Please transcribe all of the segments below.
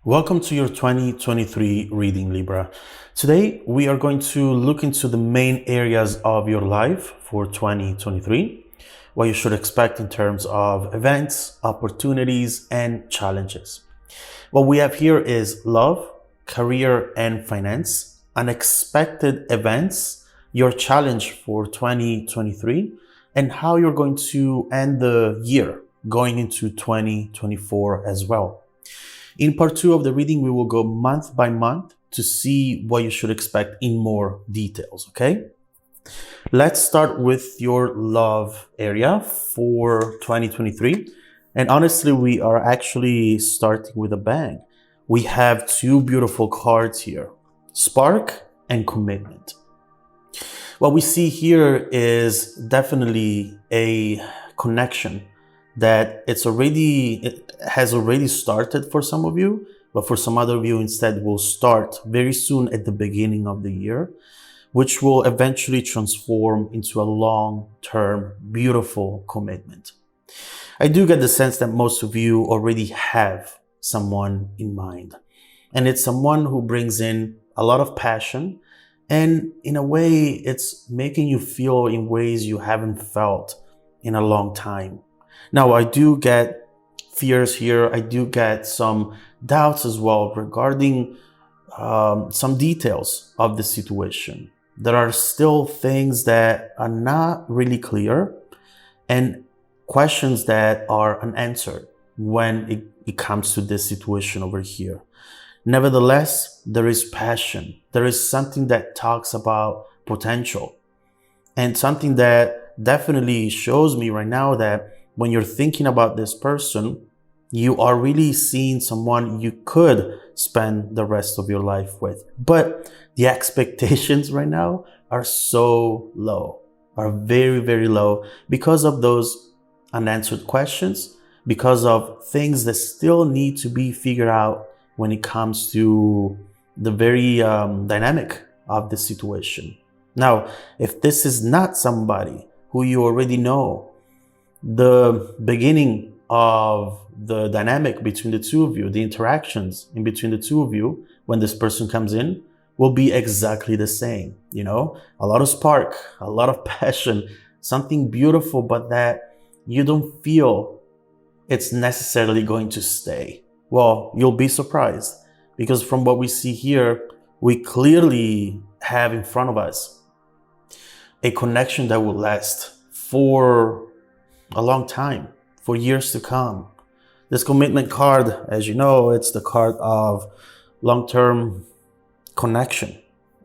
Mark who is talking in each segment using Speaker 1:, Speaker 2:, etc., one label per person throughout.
Speaker 1: Welcome to your 2023 reading, Libra. Today, we are going to look into the main areas of your life for 2023, what you should expect in terms of events, opportunities, and challenges. What we have here is love, career, and finance, unexpected events, your challenge for 2023, and how you're going to end the year going into 2024 as well. In part 2 of the reading, we will go month by month to see what you should expect in more details, okay? Let's start with your love area for 2023. And honestly, we are actually starting with a bang. We have two beautiful cards here, Spark and Commitment. What we see here is definitely a connection that it has already started for some of you, but for some other of you instead will start very soon at the beginning of the year, which will eventually transform into a long-term, beautiful commitment. I do get the sense that most of you already have someone in mind, and it's someone who brings in a lot of passion, and in a way, it's making you feel in ways you haven't felt in a long time. Now, I do get fears here. I do get some doubts as well regarding some details of the situation. There are still things that are not really clear and questions that are unanswered when it comes to this situation over here. Nevertheless, there is passion. There is something that talks about potential and something that definitely shows me right now that when you're thinking about this person, you are really seeing someone you could spend the rest of your life with. But the expectations right now are so low, are very, very low because of those unanswered questions, because of things that still need to be figured out when it comes to the very dynamic of the situation. Now, if this is not somebody who you already know, the beginning of the dynamic between the two of you, the interactions in between the two of you, when this person comes in, will be exactly the same. You know, a lot of spark, a lot of passion, something beautiful, but that you don't feel it's necessarily going to stay. Well, you'll be surprised because from what we see here, we clearly have in front of us a connection that will last for a long time, for years to come. This commitment card, as you know, it's the card of long-term connection,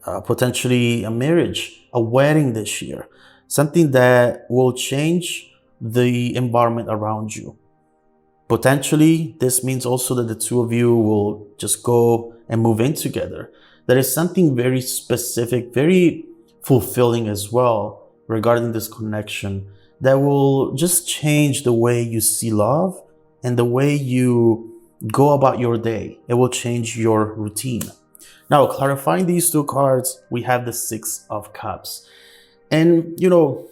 Speaker 1: potentially a marriage, a wedding this year, something that will change the environment around you. Potentially, this means also that the two of you will just go and move in together. There is something very specific, very fulfilling as well regarding this connection that will just change the way you see love and the way you go about your day. It will change your routine. Now, clarifying these two cards, we have the Six of Cups. And, you know,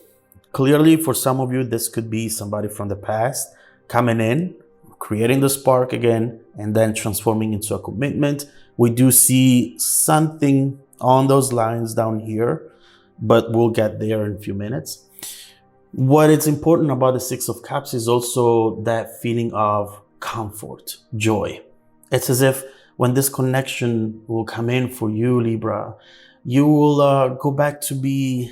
Speaker 1: clearly for some of you, this could be somebody from the past coming in, creating the spark again, and then transforming into a commitment. We do see something on those lines down here, but we'll get there in a few minutes. What is important about the Six of Cups is also that feeling of comfort, joy. It's as if when this connection will come in for you, Libra, you will go back to be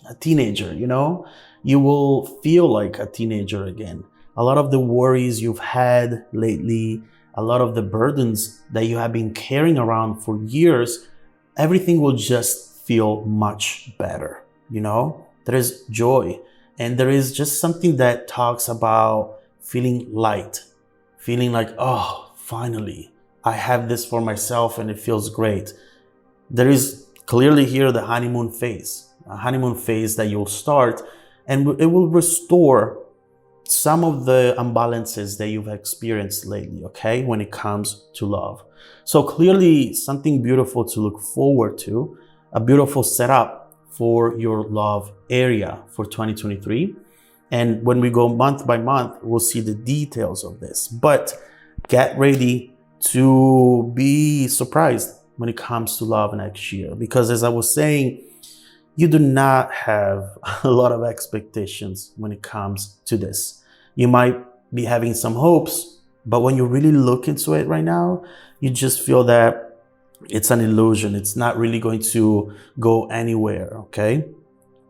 Speaker 1: a teenager, you know? You will feel like a teenager again. A lot of the worries you've had lately, a lot of the burdens that you have been carrying around for years, everything will just feel much better, you know? There is joy. And there is just something that talks about feeling light, feeling like, oh, finally, I have this for myself and it feels great. There is clearly here the honeymoon phase, a honeymoon phase that you'll start, and it will restore some of the imbalances that you've experienced lately, okay, when it comes to love. So clearly something beautiful to look forward to, a beautiful setup for your love area for 2023. And when we go month by month, we'll see the details of this. But get ready to be surprised when it comes to love next year. Because as I was saying, you do not have a lot of expectations when it comes to this. You might be having some hopes, but when you really look into it right now, you just feel that it's an illusion. It's not really going to go anywhere, okay?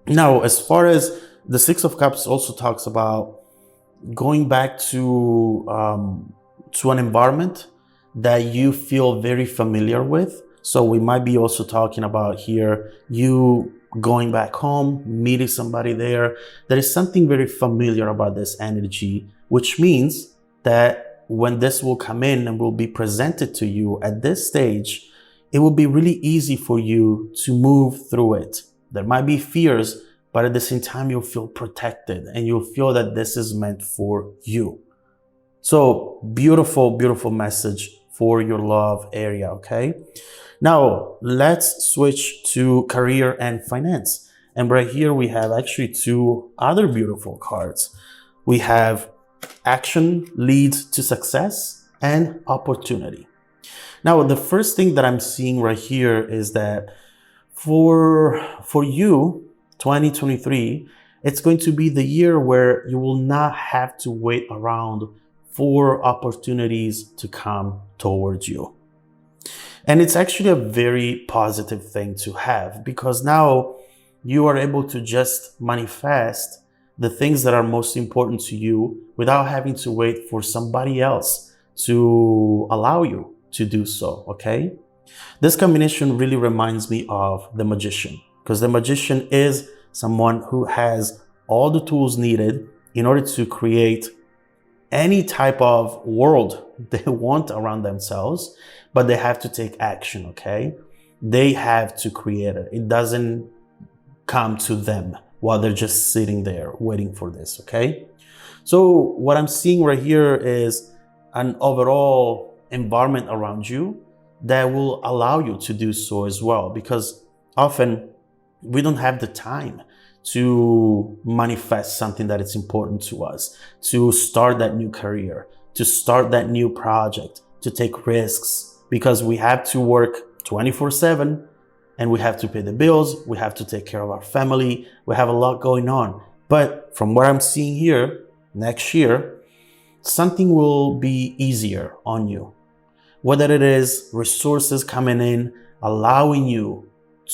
Speaker 1: Now, as far as the Six of Cups also talks about going back to an environment that you feel very familiar with. So we might be also talking about here, you going back home, meeting somebody there. There is something very familiar about this energy, which means that when this will come in and will be presented to you at this stage, it will be really easy for you to move through it. There might be fears, but at the same time, you'll feel protected and you'll feel that this is meant for you. So beautiful, beautiful message for your love area, okay? Now, let's switch to career and finance. And right here, we have actually two other beautiful cards. We have action leads to success and opportunity. Now, the first thing that I'm seeing right here is that for you, 2023, it's going to be the year where you will not have to wait around for opportunities to come towards you. And it's actually a very positive thing to have, because now you are able to just manifest the things that are most important to you without having to wait for somebody else to allow you to do so, okay? This combination really reminds me of the magician, because the magician is someone who has all the tools needed in order to create any type of world they want around themselves, but they have to take action, okay? They have to create it. It doesn't come to them while they're just sitting there waiting for this, okay? So what I'm seeing right here is an overall environment around you that will allow you to do so as well, because often we don't have the time to manifest something that is important to us, to start that new career, to start that new project, to take risks, because we have to work 24/7 and we have to pay the bills, we have to take care of our family, we have a lot going on. But from what I'm seeing here, next year, something will be easier on you. Whether it is resources coming in, allowing you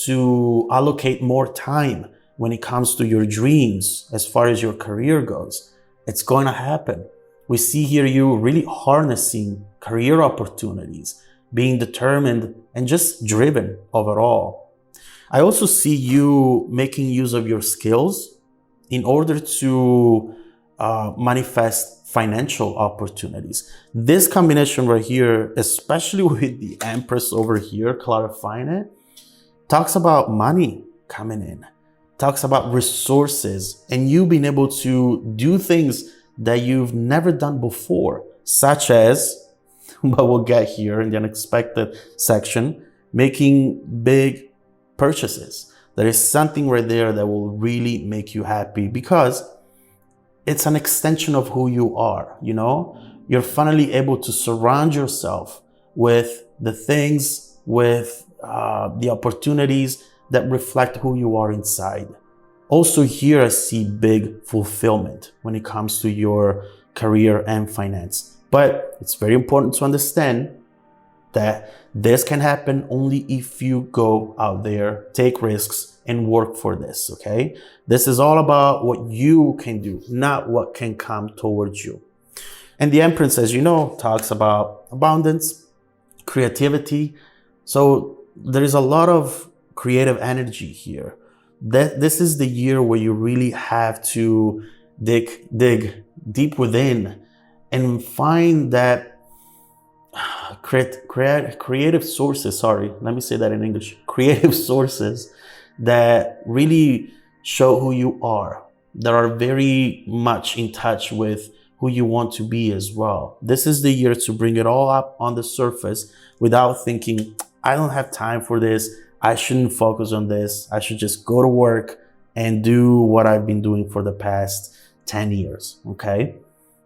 Speaker 1: to allocate more time when it comes to your dreams, as far as your career goes, it's going to happen. We see here you really harnessing career opportunities, being determined and just driven overall. I also see you making use of your skills in order to manifest financial opportunities. This combination right here, especially with the Empress over here clarifying it, talks about money coming in, talks about resources, and you being able to do things that you've never done before, such as, what we'll get here in the unexpected section, making big purchases. There is something right there that will really make you happy, because it's an extension of who you are, you know? You're finally able to surround yourself with the things, with the opportunities that reflect who you are inside. Also here, I see big fulfillment when it comes to your career and finance. But it's very important to understand that this can happen only if you go out there, take risks, and work for this, okay? This is all about what you can do, not what can come towards you. And the Empress, as you know, talks about abundance, creativity. So there is a lot of creative energy here. This is the year where you really have to dig deep within and find that creative sources, creative sources that really show who you are, that are very much in touch with who you want to be as well. This is the year to bring it all up on the surface without thinking, I don't have time for this, I shouldn't focus on this, I should just go to work and do what I've been doing for the past 10 years, okay?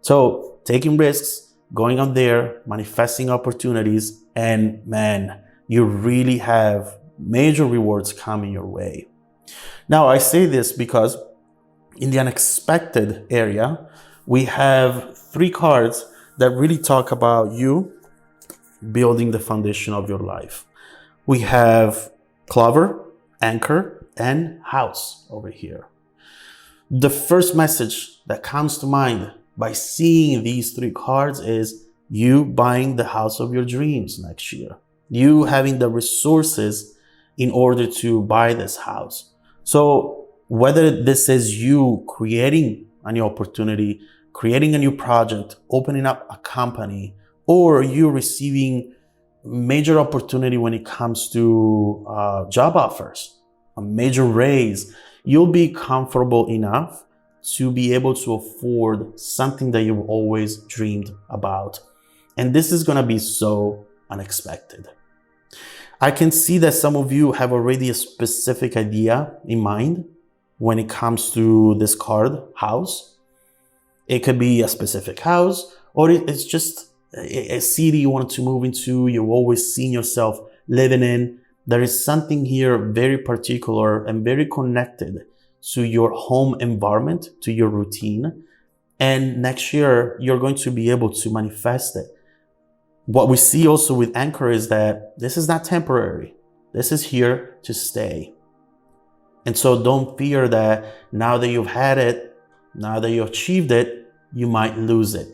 Speaker 1: So taking risks, going out there, manifesting opportunities, and man, you really have major rewards coming your way. Now, I say this because in the unexpected area, we have 3 cards that really talk about you building the foundation of your life. We have Clover, Anchor, and House over here. The first message that comes to mind by seeing these 3 cards is you buying the house of your dreams next year. You having the resources in order to buy this house. So whether this is you creating a new opportunity, creating a new project, opening up a company, or you receiving major opportunity when it comes to job offers, a major raise, you'll be comfortable enough to be able to afford something that you've always dreamed about. And this is going to be so unexpected. I can see that some of you have already a specific idea in mind when it comes to this card, house. It could be a specific house, or it's just a city you want to move into, you've always seen yourself living in. There is something here very particular and very connected to your home environment, to your routine. And next year, you're going to be able to manifest it. What we see also with Anchor is that this is not temporary. This is here to stay. And so don't fear that now that you've had it, now that you achieved it, you might lose it.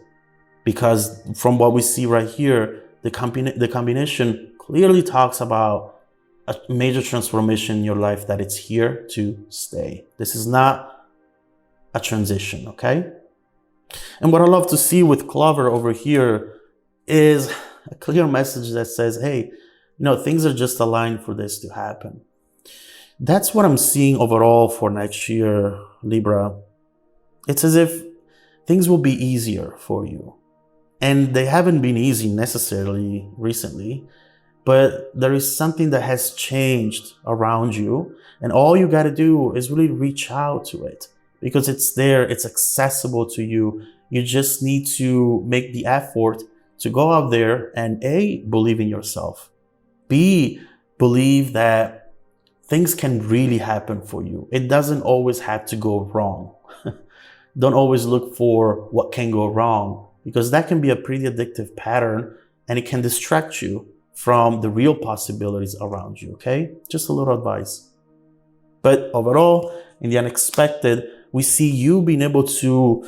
Speaker 1: Because from what we see right here, the combination clearly talks about a major transformation in your life, that it's here to stay. This is not a transition, okay? And what I love to see with Clover over here is a clear message that says, hey, things are just aligned for this to happen. That's what I'm seeing overall for next year, Libra. It's as if things will be easier for you. And they haven't been easy necessarily recently, but there is something that has changed around you. And all you got to do is really reach out to it because it's there, it's accessible to you. You just need to make the effort to go out there and A, believe in yourself. B, believe that things can really happen for you. It doesn't always have to go wrong. Don't always look for what can go wrong, because that can be a pretty addictive pattern and it can distract you from the real possibilities around you, okay? Just a little advice. But overall, in the unexpected, we see you being able to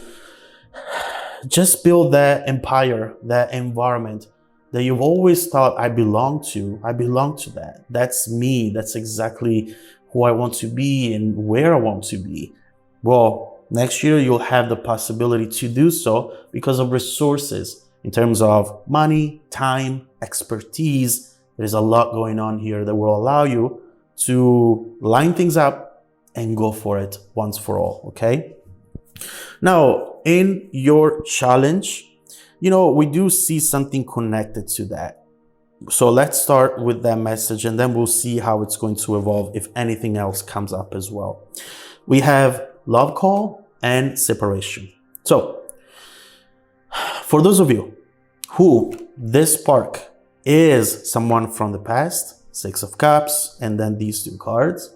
Speaker 1: just build that empire, that environment that you've always thought, I belong to that. That's me. That's exactly who I want to be and where I want to be. Well, next year you'll have the possibility to do so because of resources in terms of money, time, expertise. There's a lot going on here that will allow you to line things up and go for it once for all, okay? Now, in your challenge, we do see something connected to that. So let's start with that message and then we'll see how it's going to evolve if anything else comes up as well. We have love call and separation. So for those of you who this spark is someone from the past, 6 of Cups, and then these 2 cards,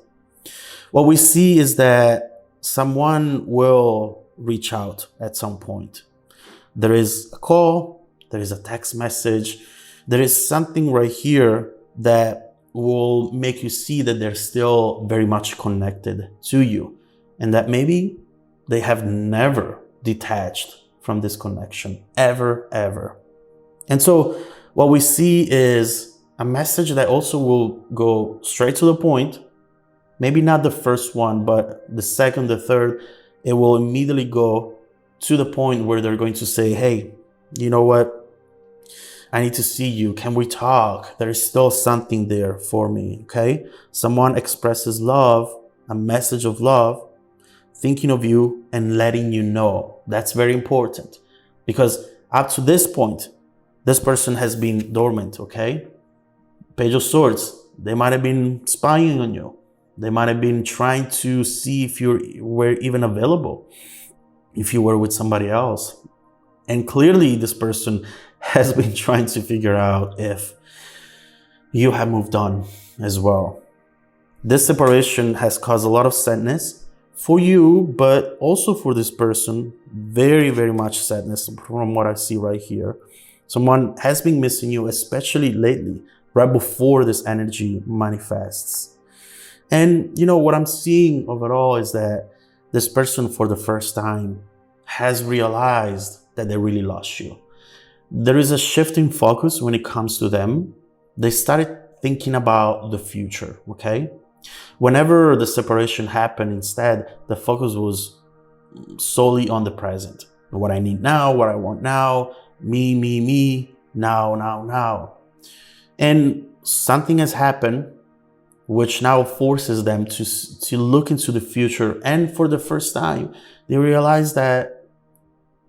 Speaker 1: what we see is that someone will reach out at some point. There is a call, there is a text message, there is something right here that will make you see that they're still very much connected to you and that maybe they have never detached from this connection, ever. And so what we see is a message that also will go straight to the point. Maybe not the first one, but the second, the third, it will immediately go to the point where they're going to say, hey, you know what? I need to see you. Can we talk? There is still something there for me, okay? Someone expresses love, a message of love, thinking of you and letting you know. That's very important because up to this point, this person has been dormant, okay? Page of Swords, they might have been spying on you. They might have been trying to see if you were even available, if you were with somebody else. And clearly this person has been trying to figure out if you have moved on as well. This separation has caused a lot of sadness for you, but also for this person, very, very much sadness from what I see right here. Someone has been missing you, especially lately, right before this energy manifests. And what I'm seeing overall is that this person for the first time has realized that they really lost you. There is a shift in focus when it comes to them. They started thinking about the future, okay? Whenever the separation happened, instead, the focus was solely on the present. What I need now, what I want now, me, now. And something has happened which now forces them to look into the future. And for the first time, they realize that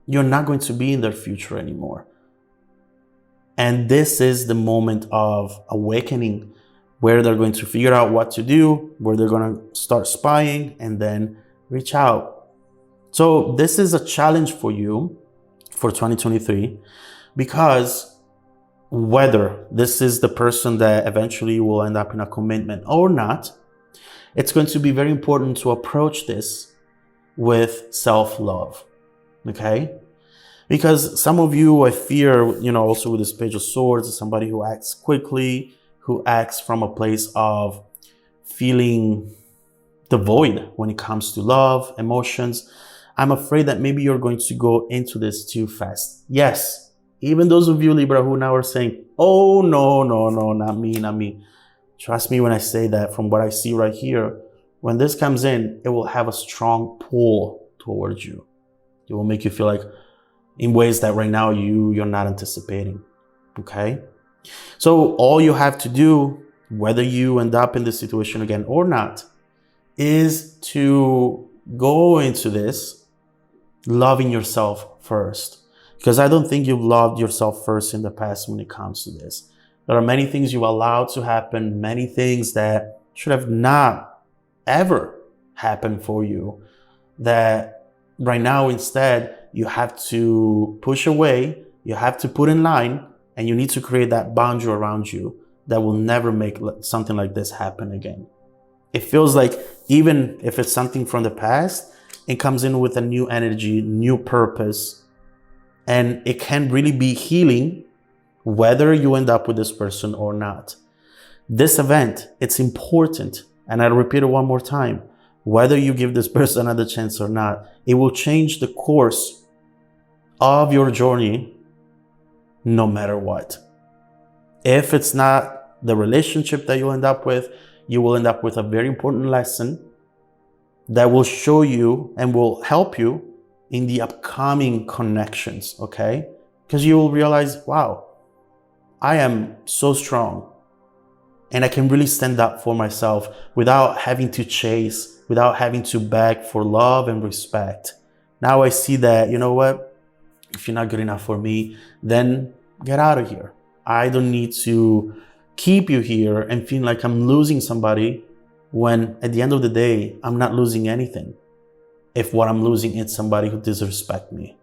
Speaker 1: you're not going to be in their future anymore. And this is the moment of awakening, where they're going to figure out what to do, where they're going to start spying and then reach out. So this is a challenge for you for 2023, because whether this is the person that eventually will end up in a commitment or not, it's going to be very important to approach this with self-love, okay? Because some of you, I fear, also with this Page of Swords, is somebody who acts quickly, who acts from a place of feeling devoid when it comes to love, emotions. I'm afraid that maybe you're going to go into this too fast. Yes, even those of you, Libra, who now are saying, oh, no, not me. Trust me when I say that from what I see right here, when this comes in, it will have a strong pull towards you. It will make you feel like in ways that right now you're not anticipating, okay? So all you have to do, whether you end up in this situation again or not, is to go into this loving yourself first. Because I don't think you've loved yourself first in the past when it comes to this. There are many things you allowed to happen, many things that should have not ever happened for you, that right now instead you have to push away, you have to put in line, and you need to create that boundary around you that will never make something like this happen again. It feels like even if it's something from the past, it comes in with a new energy, new purpose, and it can really be healing whether you end up with this person or not. This event, it's important, and I'll repeat it one more time, whether you give this person another chance or not, it will change the course of your journey no matter what. If it's not the relationship that you'll end up with, you will end up with a very important lesson that will show you and will help you in the upcoming connections, okay? Because you will realize, wow, I am so strong and I can really stand up for myself without having to chase, without having to beg for love and respect. Now I see that, you know what? If you're not good enough for me, then get out of here. I don't need to keep you here and feel like I'm losing somebody when at the end of the day, I'm not losing anything. If what I'm losing is somebody who disrespects me.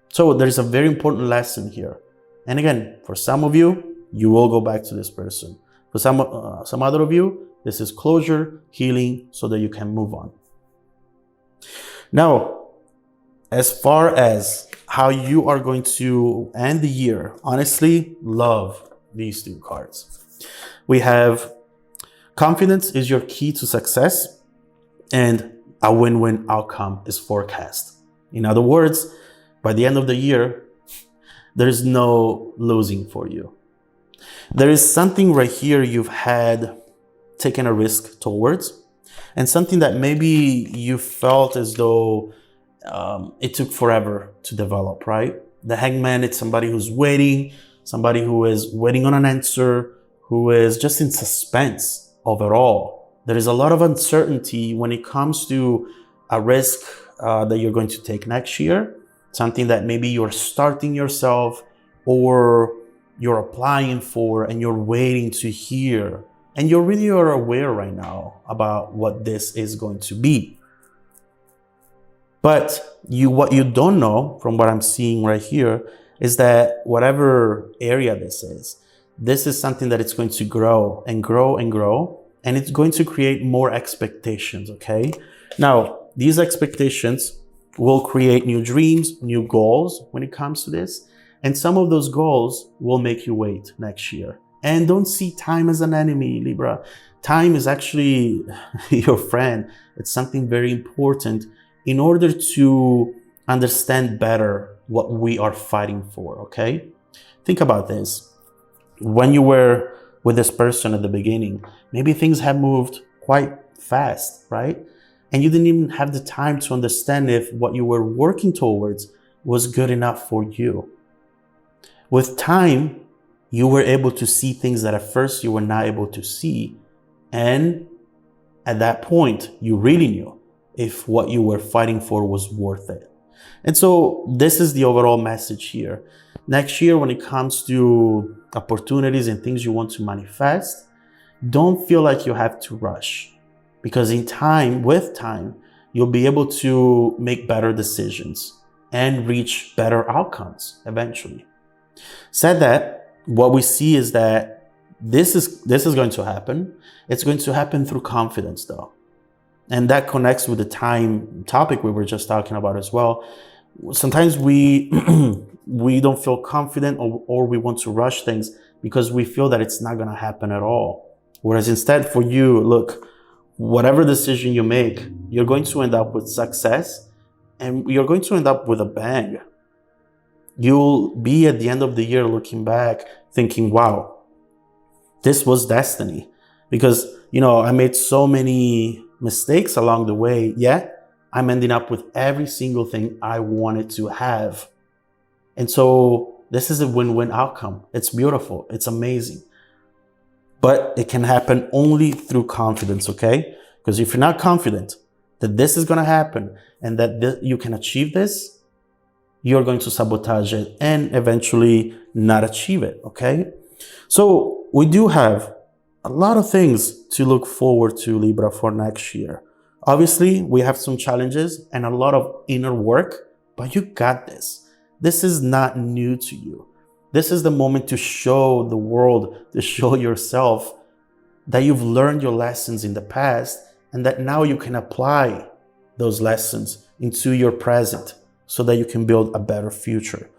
Speaker 1: So there's a very important lesson here. And again, for some of you, you will go back to this person. For some other of you, this is closure, healing, so that you can move on. Now, as far as how you are going to end the year, honestly, love these two cards. We have confidence is your key to success, and a win-win outcome is forecast. In other words, by the end of the year, there is no losing for you. There is something right here you've had taken a risk towards, and something that maybe you felt as though it took forever to develop, right? The Hangman, it's somebody who's waiting, somebody who is waiting on an answer, who is just in suspense overall. There is a lot of uncertainty when it comes to a risk that you're going to take next year, something that maybe you're starting yourself or you're applying for and you're waiting to hear. And you really are aware right now about what this is going to be. But what you don't know from what I'm seeing right here is that whatever area this is something that it's going to grow and grow and grow, and it's going to create more expectations, okay? Now, these expectations will create new dreams, new goals when it comes to this. And some of those goals will make you wait next year. And don't see time as an enemy, Libra. Time is actually your friend. It's something very important in order to understand better what we are fighting for, okay? Think about this. When you were with this person at the beginning, maybe things have moved quite fast, right? And you didn't even have the time to understand if what you were working towards was good enough for you. With time, you were able to see things that at first you were not able to see. And at that point, you really knew if what you were fighting for was worth it. And so this is the overall message here. Next year, when it comes to opportunities and things you want to manifest, don't feel like you have to rush. Because with time, you'll be able to make better decisions and reach better outcomes eventually. Said that, what we see is that this is going to happen. It's going to happen through confidence, though. And that connects with the time topic we were just talking about as well. Sometimes we don't feel confident or we want to rush things because we feel that it's not going to happen at all. Whereas instead for you, look, whatever decision you make, you're going to end up with success and you're going to end up with a bang. You'll be at the end of the year looking back thinking, wow, this was destiny. Because, I made so many mistakes along the way, yet I'm ending up with every single thing I wanted to have. And so this is a win-win outcome. It's beautiful. It's amazing. But it can happen only through confidence, okay? Because if you're not confident that this is going to happen and that you can achieve this, you're going to sabotage it and eventually not achieve it, okay? So we do have a lot of things to look forward to, Libra, for next year. Obviously, we have some challenges and a lot of inner work, but you got this. This is not new to you. This is the moment to show the world, to show yourself that you've learned your lessons in the past and that now you can apply those lessons into your present so that you can build a better future.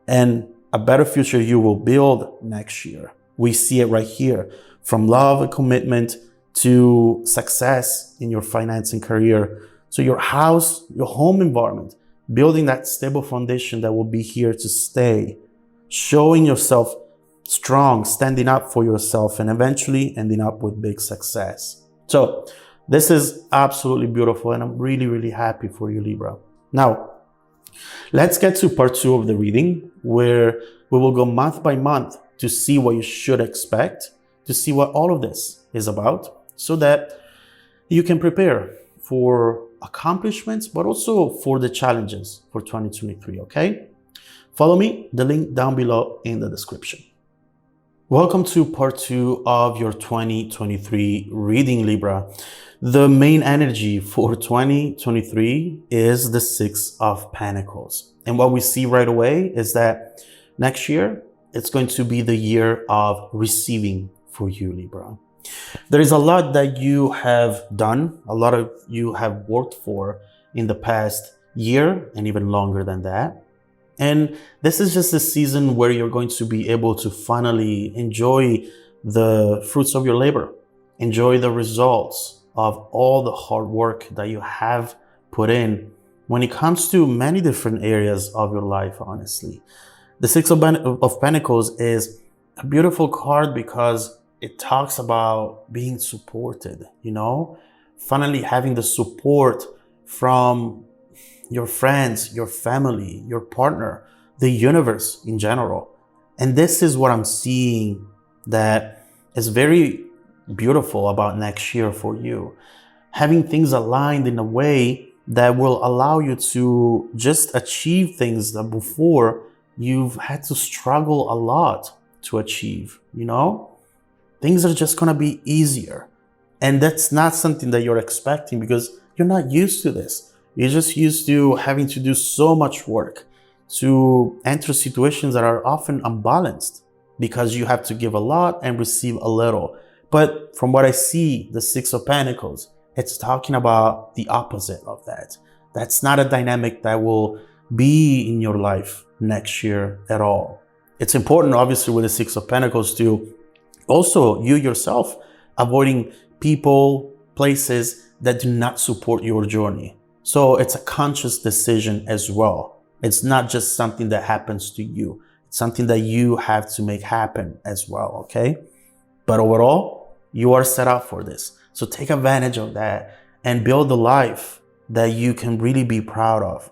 Speaker 1: And a better future you will build next year. We see it right here, from love and commitment to success in your finance and career. So your house, your home environment, building that stable foundation that will be here to stay, showing yourself strong, standing up for yourself, and eventually ending up with big success. So this is absolutely beautiful, and I'm really, really happy for you, Libra. Now, let's get to part 2 of the reading, where we will go month by month to see what you should expect, to see what all of this is about, so that you can prepare for accomplishments, but also for the challenges for 2023, okay? Follow me, the link down below in the description. Welcome to part 2 of your 2023 reading, Libra. The main energy for 2023 is the 6 of Pentacles. And what we see right away is that next year, it's going to be the year of receiving for you, Libra. There is a lot that you have done, a lot of you have worked for in the past year and even longer than that. And this is just a season where you're going to be able to finally enjoy the fruits of your labor, enjoy the results of all the hard work that you have put in when it comes to many different areas of your life, honestly. The 6 of Pentacles is a beautiful card because it talks about being supported, finally having the support from your friends, your family, your partner, the universe in general. And this is what I'm seeing that is very beautiful about next year for you. Having things aligned in a way that will allow you to just achieve things that before you've had to struggle a lot to achieve, Things are just going to be easier. And that's not something that you're expecting because you're not used to this. You're just used to having to do so much work to enter situations that are often unbalanced because you have to give a lot and receive a little. But from what I see, the Six of Pentacles, it's talking about the opposite of that. That's not a dynamic that will be in your life next year at all. It's important, obviously, with the Six of Pentacles to also you yourself avoiding people, places that do not support your journey. So it's a conscious decision as well. It's not just something that happens to you. It's something that you have to make happen as well, okay? But overall, you are set up for this. So take advantage of that and build a life that you can really be proud of.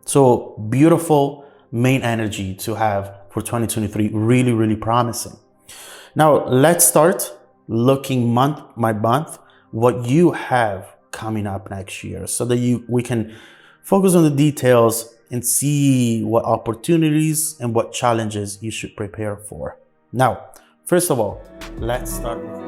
Speaker 1: So beautiful main energy to have for 2023, really, really promising. Now let's start looking month by month what you have coming up next year so that we can focus on the details and see what opportunities and what challenges you should prepare for. Now, first of all, let's start with